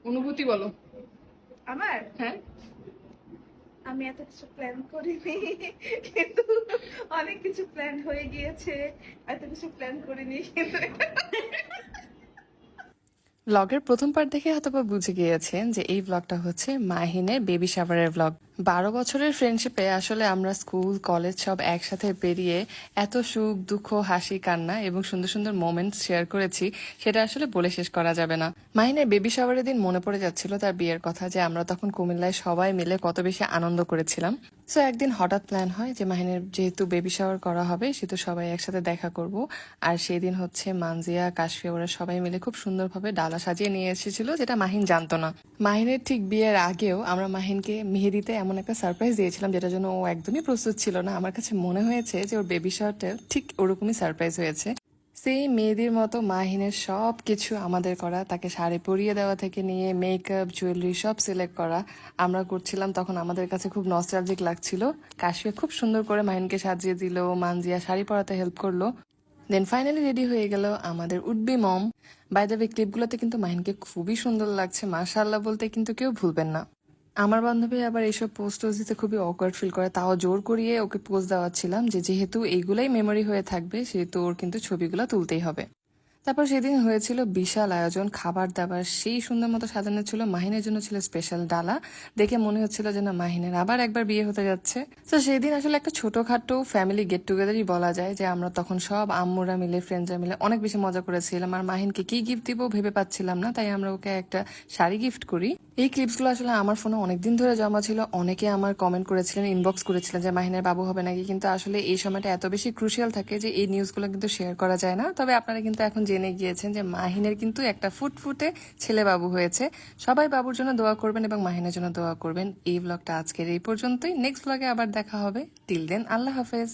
অনুভূতি বলো। আমার হ্যাঁ, আমি এত কিছু প্ল্যান করিনি, কিন্তু অনেক কিছু প্ল্যান হয়ে গিয়েছে। এত কিছু প্ল্যান করিনি কিন্তু ব্লগের প্রথম পার্ট দেখে হয়তোবা বুঝে গিয়েছেন যে এই ব্লগটা হচ্ছে মাহিনের বেবি শাওয়ারের ব্লগ। 12 বছরের ফ্রেন্ডশিপে আসলে আমরা স্কুল কলেজ সব একসাথে পেরিয়ে এত সুখ দুঃখ হাসি কান্না এবং সুন্দর সুন্দর মোমেন্টস শেয়ার করেছি, সেটা আসলে বলে শেষ করা যাবে না। মাহিনের বেবি শাওয়ারের দিন মনে পড়ে যাচ্ছিল তার বিয়ের কথা, যে আমরা তখন কুমিল্লায় সবাই মিলে কত বেশি আনন্দ করেছিলাম। সো একদিন হঠাৎ প্ল্যান হয় যে মাহিনের যেহেতু বেবি শাওয়ার করা হবে সেহেতু সবাই একসাথে দেখা করব। আর সেই দিন হচ্ছে মানজিয়া কাশফিয়া ওরা সবাই মিলে খুব সুন্দরভাবে ডালা সাজিয়ে নিয়ে এসেছিল, যেটা মাহিন জানতো না। মাহিনের ঠিক বিয়ের আগেও আমরা মাহিনকে মেহেদিতে এমন একটা সারপ্রাইজ দিয়েছিলাম যেটার জন্য ও একদমই প্রস্তুত ছিল না। আমার কাছে মনে হয়েছে যে ওর বেবি শাওয়ারটা ঠিক ওরকমই সারপ্রাইজ হয়েছে। সেই মেয়েদের মতো মাহিনের সব কিছু আমাদের করা, তাকে শাড়ি পরিয়ে দেওয়া থেকে নিয়ে মেকআপ জুয়েলারি সব সিলেক্ট করা আমরা করছিলাম। তখন আমাদের কাছে খুব নস্টালজিক লাগছিল। কাশিয়া খুব সুন্দর করে মাহিনকে সাজিয়ে দিল, মানজিয়া শাড়ি পরাতে হেল্প করলো। দেন ফাইনালি রেডি হয়ে গেল আমাদের would be mom. By the way, ক্লিপগুলোতে কিন্তু মাহিনকে খুবই সুন্দর লাগছে, মাশাআল্লাহ বলতে কিন্তু কেউ ভুলবেন না। আমার বান্ধবী আবার এইসব পোস্ট দিতে খুবই অকওয়ার্ড ফিল করে, তাও জোর করিয়ে ওকে পোস্ট দেওয়াচ্ছিলাম যে যেহেতু এইগুলাই মেমোরি হয়ে থাকবে সেহেতু ওর কিন্তু ছবিগুলো তুলতেই হবে। তারপর সেদিন হয়েছিল বিশাল আয়োজন, খাবার দাবার সেই সুন্দর মতো সাজানো ছিল। মাহিনের জন্য ছিল স্পেশাল ডালা, দেখে মনে হচ্ছিল যেন মাহিনের আবার একবার বিয়ে হতে যাচ্ছে। তো সেদিন আসলে একটা ছোটখাটো ফ্যামিলি গেট টুগেদারই বলা যায়, যে আমরা তখন সব আম্মুরা মিলে ফ্রেন্ডসরা মিলে অনেক বেশি মজা করেছিলাম। আর মাহিনকে কি গিফট দিব ভেবে পাচ্ছিলাম না, তাই আমরা ওকে একটা শাড়ি গিফট করি। এই ক্লিপসগুলো আসলে আমার ফোনে অনেকদিন ধরে জমা ছিল, অনেকে আমার কমেন্ট করেছিলেন, ইনবক্স করেছিলেন যে মাহিনের বাবু হবে নাকি, কিন্তু আসলে এই সময়টা এত বেশি ক্রুশিয়াল থাকে যে এই নিউজগুলো কিন্তু শেয়ার করা যায় না। তবে আপনারা কিন্তু এখন জেনে গিয়েছেন যে মাহিনের কিন্তু একটা ফুটফুটে ছেলে বাবু হয়েছে। সবাই বাবুর জন্য দোয়া করবেন এবং মাহিনের জন্য দোয়া করবেন। এই ব্লগটা আজকের এই পর্যন্তই, নেক্সট ব্লগে আবার দেখা হবে। টিল দেন আল্লাহ হাফেজ।